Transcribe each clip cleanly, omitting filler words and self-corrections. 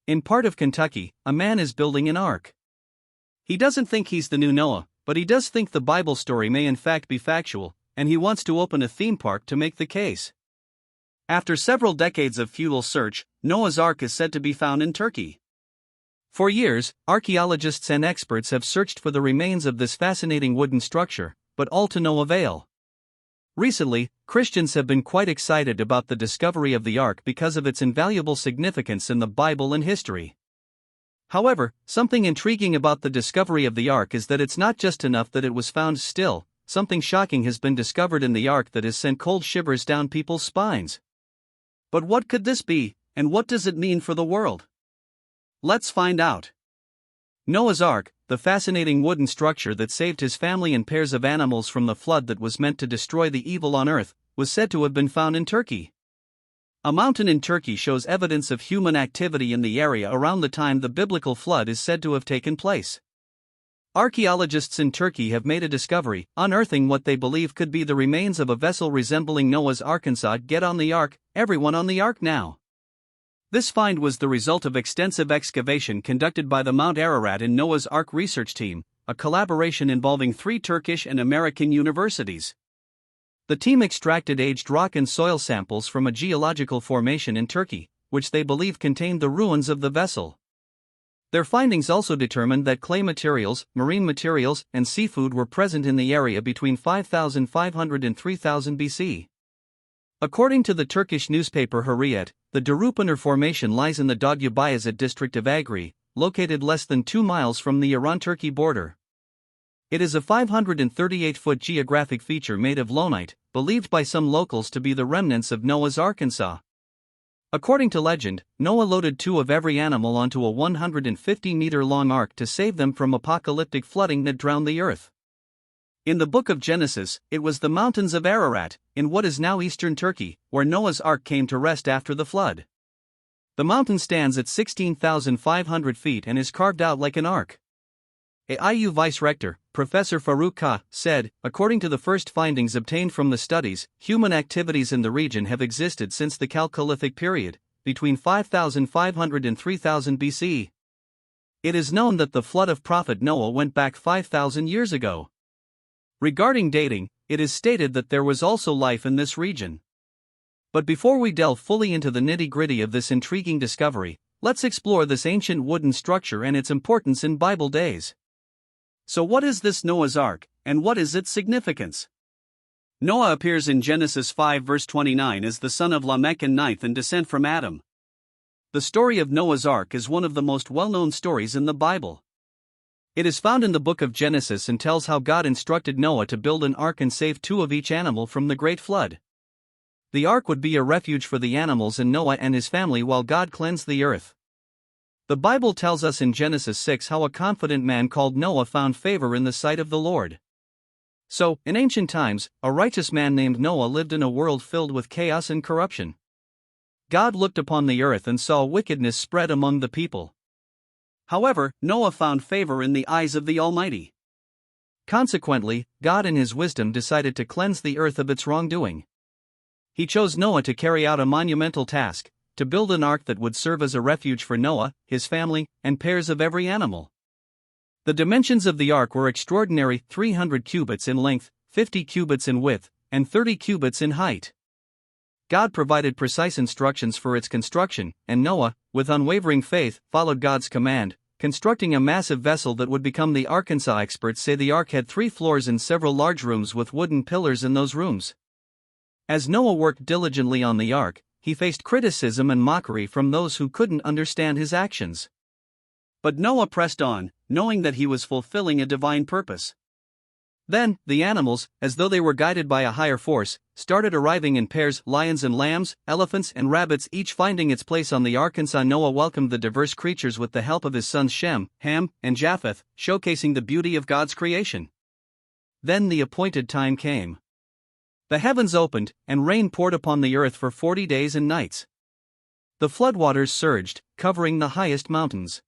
In part of Kentucky, a man is building an ark. He doesn't think he's the new Noah, but he does think the Bible story may in fact be factual, and he wants to open a theme park to make the case. After several decades of futile search, Noah's Ark is said to be found in Turkey. For years, archaeologists and experts have searched for the remains of this fascinating wooden structure, but all to no avail. Recently, Christians have been quite excited about the discovery of the Ark because of its invaluable significance in the Bible and history. However, something intriguing about the discovery of the Ark is that it's not just enough that it was found still, something shocking has been discovered in the Ark that has sent cold shivers down people's spines. But what could this be, and what does it mean for the world? Let's find out. Noah's Ark, the fascinating wooden structure that saved his family and pairs of animals from the flood that was meant to destroy the evil on earth, was said to have been found in Turkey. A mountain in Turkey shows evidence of human activity in the area around the time the biblical flood is said to have taken place. Archaeologists in Turkey have made a discovery, unearthing what they believe could be the remains of a vessel resembling Noah's Arkansas. Get on the Ark, everyone on the Ark now. This find was the result of extensive excavation conducted by the Mount Ararat and Noah's Ark research team, a collaboration involving 3 Turkish and American universities. The team extracted aged rock and soil samples from a geological formation in Turkey, which they believe contained the ruins of the vessel. Their findings also determined that clay materials, marine materials, and seafood were present in the area between 5500 and 3000 BC. According to the Turkish newspaper Ararat, the Durupanar Formation lies in the Doğu district of Agri, located less than 2 miles from the Iran-Turkey border. It is a 538-foot geographic feature made of loanite, believed by some locals to be the remnants of Noah's Arkansas. According to legend, Noah loaded 2 of every animal onto a 150-meter-long ark to save them from apocalyptic flooding that drowned the earth. In the book of Genesis, it was the mountains of Ararat, in what is now eastern Turkey, where Noah's Ark came to rest after the flood. The mountain stands at 16,500 feet and is carved out like an ark. AIU Vice Rector, Professor Farooq Kah, said, according to the first findings obtained from the studies, human activities in the region have existed since the Chalcolithic period, between 5,500 and 3000 BC. It is known that the flood of Prophet Noah went back 5,000 years ago. Regarding dating, it is stated that there was also life in this region. But before we delve fully into the nitty-gritty of this intriguing discovery, let's explore this ancient wooden structure and its importance in Bible days. So what is this Noah's Ark, and what is its significance? Noah appears in Genesis 5 verse 29 as the son of Lamech and ninth in descent from Adam. The story of Noah's Ark is one of the most well-known stories in the Bible. It is found in the book of Genesis and tells how God instructed Noah to build an ark and save 2 of each animal from the great flood. The ark would be a refuge for the animals and Noah and his family while God cleansed the earth. The Bible tells us in Genesis 6 how a confident man called Noah found favor in the sight of the Lord. So, in ancient times, a righteous man named Noah lived in a world filled with chaos and corruption. God looked upon the earth and saw wickedness spread among the people. However, Noah found favor in the eyes of the Almighty. Consequently, God in his wisdom decided to cleanse the earth of its wrongdoing. He chose Noah to carry out a monumental task, to build an ark that would serve as a refuge for Noah, his family, and pairs of every animal. The dimensions of the ark were extraordinary: 300 cubits in length, 50 cubits in width, and 30 cubits in height. God provided precise instructions for its construction, and Noah, with unwavering faith, followed God's command, constructing a massive vessel that would become the Arkansas. Experts say the ark had 3 floors and several large rooms with wooden pillars in those rooms. As Noah worked diligently on the ark, he faced criticism and mockery from those who couldn't understand his actions. But Noah pressed on, knowing that he was fulfilling a divine purpose. Then, the animals, as though they were guided by a higher force, started arriving in pairs: lions and lambs, elephants and rabbits, each finding its place on the Arkansas. Noah welcomed the diverse creatures with the help of his sons Shem, Ham, and Japheth, showcasing the beauty of God's creation. Then the appointed time came. The heavens opened, and rain poured upon the earth for 40 days and nights. The floodwaters surged, covering the highest mountains.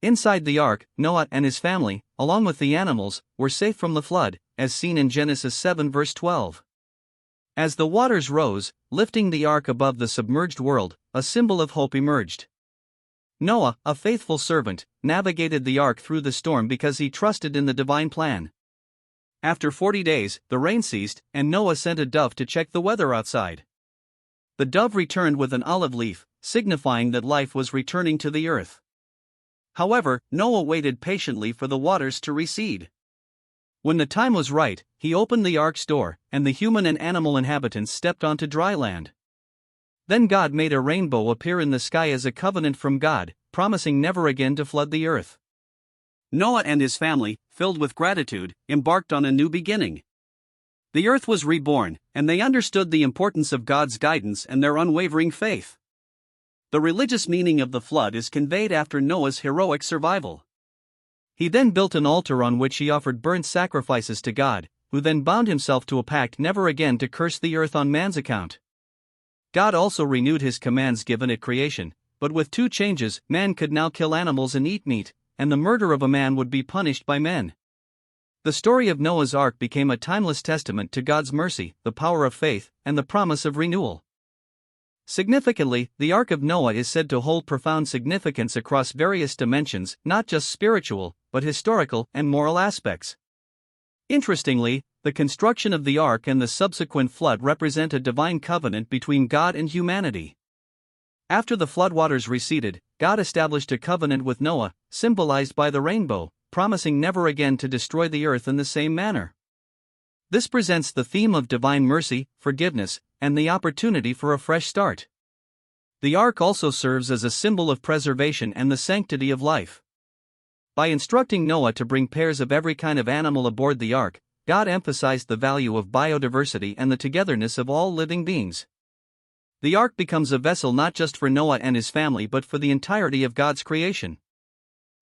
Inside the ark, Noah and his family, along with the animals, were safe from the flood, as seen in Genesis 7 verse 12. As the waters rose, lifting the ark above the submerged world, a symbol of hope emerged. Noah, a faithful servant, navigated the ark through the storm because he trusted in the divine plan. After 40 days, the rain ceased, and Noah sent a dove to check the weather outside. The dove returned with an olive leaf, signifying that life was returning to the earth. However, Noah waited patiently for the waters to recede. When the time was right, he opened the ark's door, and the human and animal inhabitants stepped onto dry land. Then God made a rainbow appear in the sky as a covenant from God, promising never again to flood the earth. Noah and his family, filled with gratitude, embarked on a new beginning. The earth was reborn, and they understood the importance of God's guidance and their unwavering faith. The religious meaning of the flood is conveyed after Noah's heroic survival. He then built an altar on which he offered burnt sacrifices to God, who then bound himself to a pact never again to curse the earth on man's account. God also renewed his commands given at creation, but with two changes: man could now kill animals and eat meat, and the murder of a man would be punished by men. The story of Noah's Ark became a timeless testament to God's mercy, the power of faith, and the promise of renewal. Significantly, the Ark of Noah is said to hold profound significance across various dimensions, not just spiritual, but historical and moral aspects. Interestingly, the construction of the Ark and the subsequent flood represent a divine covenant between God and humanity. After the floodwaters receded, God established a covenant with Noah, symbolized by the rainbow, promising never again to destroy the earth in the same manner. This presents the theme of divine mercy, forgiveness, and the opportunity for a fresh start. The Ark also serves as a symbol of preservation and the sanctity of life. By instructing Noah to bring pairs of every kind of animal aboard the Ark, God emphasized the value of biodiversity and the togetherness of all living beings. The Ark becomes a vessel not just for Noah and his family but for the entirety of God's creation.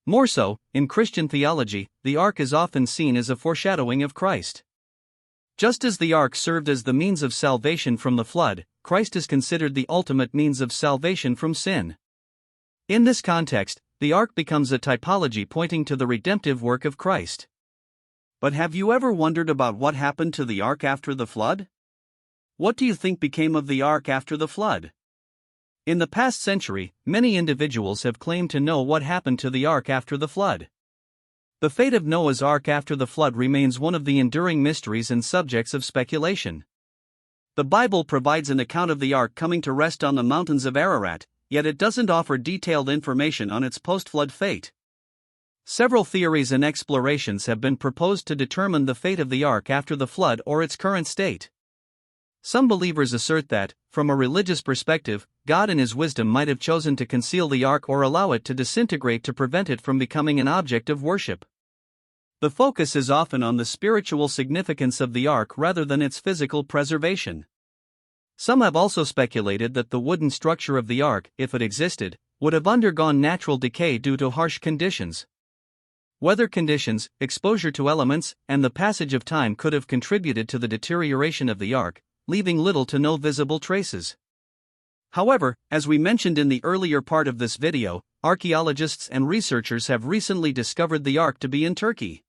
More so, in Christian theology, the Ark is often seen as a foreshadowing of Christ. Just as the Ark served as the means of salvation from the flood, Christ is considered the ultimate means of salvation from sin. In this context, the Ark becomes a typology pointing to the redemptive work of Christ. But have you ever wondered about what happened to the Ark after the flood? What do you think became of the Ark after the flood? In the past century, many individuals have claimed to know what happened to the Ark after the flood. The fate of Noah's Ark after the flood remains one of the enduring mysteries and subjects of speculation. The Bible provides an account of the Ark coming to rest on the mountains of Ararat, yet it doesn't offer detailed information on its post-flood fate. Several theories and explorations have been proposed to determine the fate of the Ark after the flood or its current state. Some believers assert that, from a religious perspective, God in His wisdom might have chosen to conceal the Ark or allow it to disintegrate to prevent it from becoming an object of worship. The focus is often on the spiritual significance of the Ark rather than its physical preservation. Some have also speculated that the wooden structure of the Ark, if it existed, would have undergone natural decay due to harsh conditions. Weather conditions, exposure to elements, and the passage of time could have contributed to the deterioration of the Ark, leaving little to no visible traces. However, as we mentioned in the earlier part of this video, archaeologists and researchers have recently discovered the Ark to be in Turkey.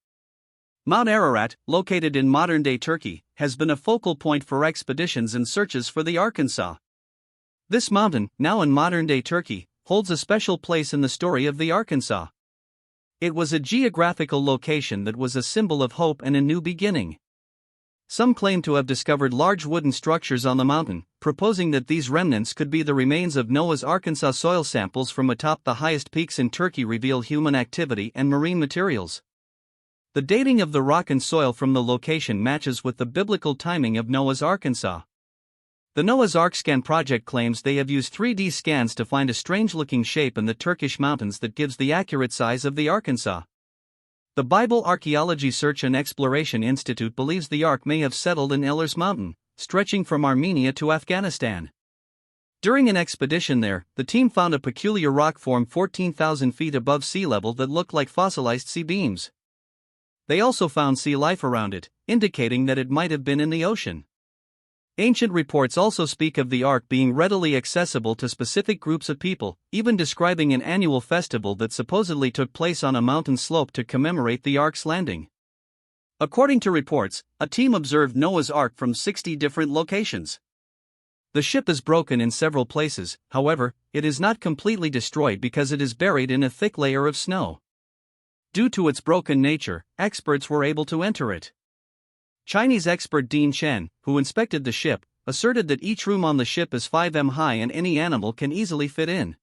Mount Ararat, located in modern-day Turkey, has been a focal point for expeditions and searches for the Arkansas. This mountain, now in modern-day Turkey, holds a special place in the story of the Arkansas. It was a geographical location that was a symbol of hope and a new beginning. Some claim to have discovered large wooden structures on the mountain, proposing that these remnants could be the remains of Noah's Arkansas. Soil samples from atop the highest peaks in Turkey reveal human activity and marine materials. The dating of the rock and soil from the location matches with the biblical timing of Noah's Arkansas. The Noah's Ark Scan project claims they have used 3D scans to find a strange-looking shape in the Turkish mountains that gives the accurate size of the Arkansas. The Bible Archaeology Search and Exploration Institute believes the Ark may have settled in Ellers Mountain, stretching from Armenia to Afghanistan. During an expedition there, the team found a peculiar rock form 14,000 feet above sea level that looked like fossilized sea beams. They also found sea life around it, indicating that it might have been in the ocean. Ancient reports also speak of the Ark being readily accessible to specific groups of people, even describing an annual festival that supposedly took place on a mountain slope to commemorate the Ark's landing. According to reports, a team observed Noah's Ark from 60 different locations. The ship is broken in several places, however, it is not completely destroyed because it is buried in a thick layer of snow. Due to its broken nature, experts were able to enter it. Chinese expert Dean Chen, who inspected the ship, asserted that each room on the ship is 5 m high and any animal can easily fit in.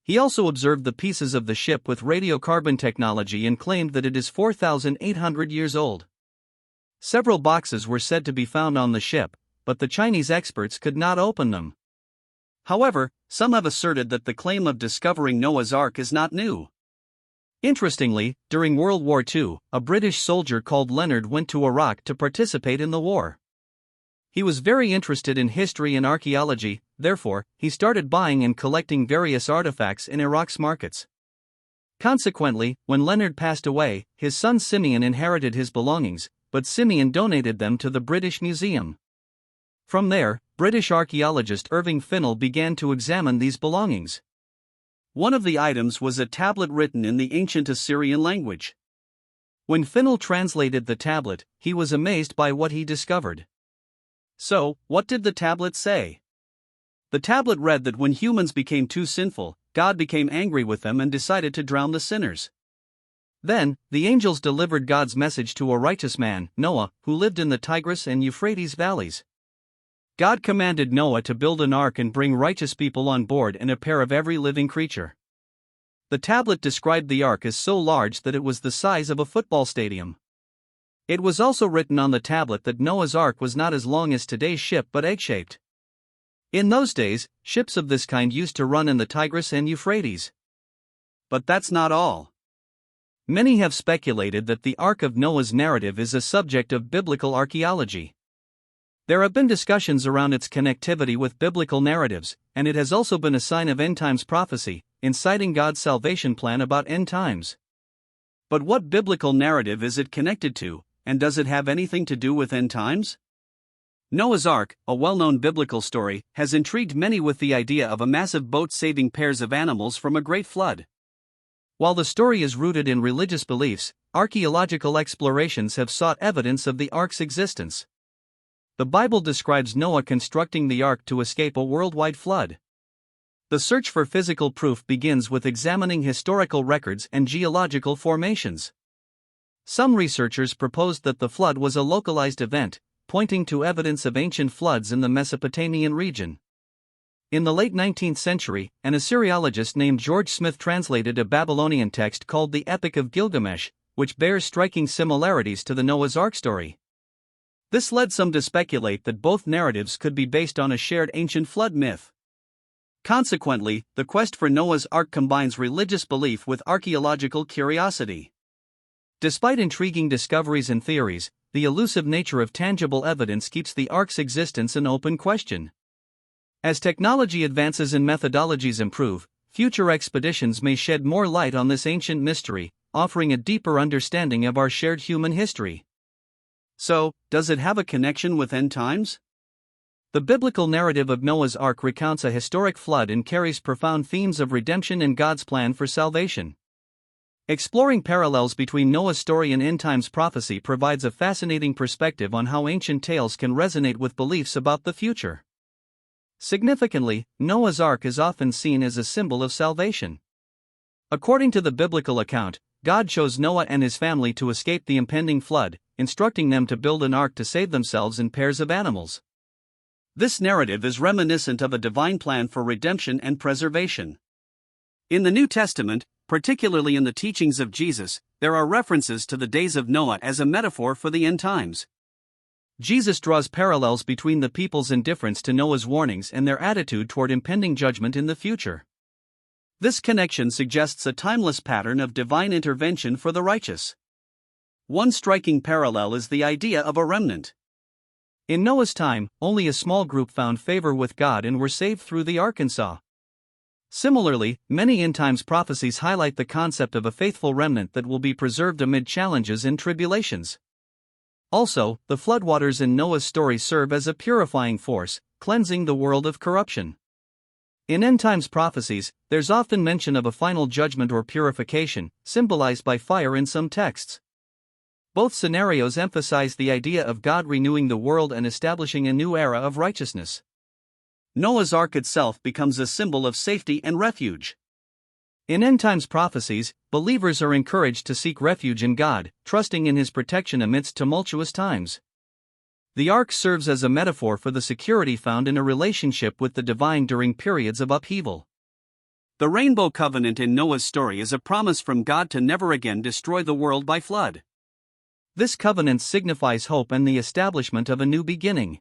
He also observed the pieces of the ship with radiocarbon technology and claimed that it is 4,800 years old. Several boxes were said to be found on the ship, but the Chinese experts could not open them. However, some have asserted that the claim of discovering Noah's Ark is not new. Interestingly, during World War II, a British soldier called Leonard went to Iraq to participate in the war. He was very interested in history and archaeology, therefore, he started buying and collecting various artifacts in Iraq's markets. Consequently, when Leonard passed away, his son Simeon inherited his belongings, but Simeon donated them to the British Museum. From there, British archaeologist Irving Finnell began to examine these belongings. One of the items was a tablet written in the ancient Assyrian language. When Finnell translated the tablet, he was amazed by what he discovered. So, what did the tablet say? The tablet read that when humans became too sinful, God became angry with them and decided to drown the sinners. Then, the angels delivered God's message to a righteous man, Noah, who lived in the Tigris and Euphrates valleys. God commanded Noah to build an ark and bring righteous people on board and a pair of every living creature. The tablet described the ark as so large that it was the size of a football stadium. It was also written on the tablet that Noah's Ark was not as long as today's ship but egg-shaped. In those days, ships of this kind used to run in the Tigris and Euphrates. But that's not all. Many have speculated that the Ark of Noah's narrative is a subject of biblical archaeology. There have been discussions around its connectivity with biblical narratives, and it has also been a sign of end-times prophecy, inciting God's salvation plan about end times. But what biblical narrative is it connected to, and does it have anything to do with end times? Noah's Ark, a well-known biblical story, has intrigued many with the idea of a massive boat saving pairs of animals from a great flood. While the story is rooted in religious beliefs, archaeological explorations have sought evidence of the Ark's existence. The Bible describes Noah constructing the ark to escape a worldwide flood. The search for physical proof begins with examining historical records and geological formations. Some researchers proposed that the flood was a localized event, pointing to evidence of ancient floods in the Mesopotamian region. In the late 19th century, an Assyriologist named George Smith translated a Babylonian text called the Epic of Gilgamesh, which bears striking similarities to the Noah's Ark story. This led some to speculate that both narratives could be based on a shared ancient flood myth. Consequently, the quest for Noah's Ark combines religious belief with archaeological curiosity. Despite intriguing discoveries and theories, the elusive nature of tangible evidence keeps the Ark's existence an open question. As technology advances and methodologies improve, future expeditions may shed more light on this ancient mystery, offering a deeper understanding of our shared human history. So, does it have a connection with end times? The biblical narrative of Noah's Ark recounts a historic flood and carries profound themes of redemption and God's plan for salvation. Exploring parallels between Noah's story and end times prophecy provides a fascinating perspective on how ancient tales can resonate with beliefs about the future. Significantly, Noah's Ark is often seen as a symbol of salvation. According to the biblical account, God chose Noah and his family to escape the impending flood, instructing them to build an ark to save themselves and pairs of animals. This narrative is reminiscent of a divine plan for redemption and preservation. In the New Testament, particularly in the teachings of Jesus, there are references to the days of Noah as a metaphor for the end times. Jesus draws parallels between the people's indifference to Noah's warnings and their attitude toward impending judgment in the future. This connection suggests a timeless pattern of divine intervention for the righteous. One striking parallel is the idea of a remnant. In Noah's time, only a small group found favor with God and were saved through the Arkansas. Similarly, many end-times prophecies highlight the concept of a faithful remnant that will be preserved amid challenges and tribulations. Also, the floodwaters in Noah's story serve as a purifying force, cleansing the world of corruption. In end-times prophecies, there's often mention of a final judgment or purification, symbolized by fire in some texts. Both scenarios emphasize the idea of God renewing the world and establishing a new era of righteousness. Noah's Ark itself becomes a symbol of safety and refuge. In end times prophecies, believers are encouraged to seek refuge in God, trusting in His protection amidst tumultuous times. The Ark serves as a metaphor for the security found in a relationship with the divine during periods of upheaval. The Rainbow Covenant in Noah's story is a promise from God to never again destroy the world by flood. This covenant signifies hope and the establishment of a new beginning.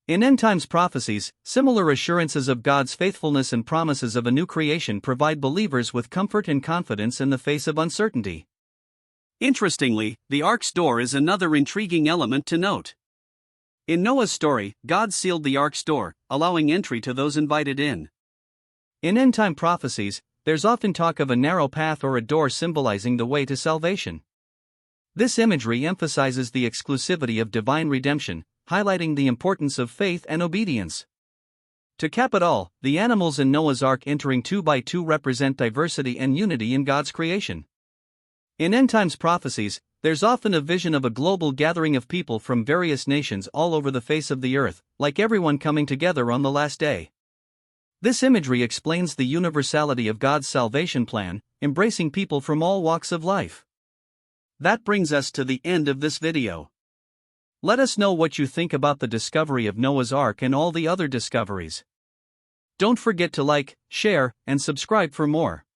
In end times prophecies, similar assurances of God's faithfulness and promises of a new creation provide believers with comfort and confidence in the face of uncertainty. Interestingly, the Ark's door is another intriguing element to note. In Noah's story, God sealed the Ark's door, allowing entry to those invited in. In end time prophecies, there's often talk of a narrow path or a door symbolizing the way to salvation. This imagery emphasizes the exclusivity of divine redemption, highlighting the importance of faith and obedience. To cap it all, the animals in Noah's Ark entering 2 by 2 represent diversity and unity in God's creation. In end times prophecies, there's often a vision of a global gathering of people from various nations all over the face of the earth, like everyone coming together on the last day. This imagery explains the universality of God's salvation plan, embracing people from all walks of life. That brings us to the end of this video. Let us know what you think about the discovery of Noah's Ark and all the other discoveries. Don't forget to like, share, and subscribe for more.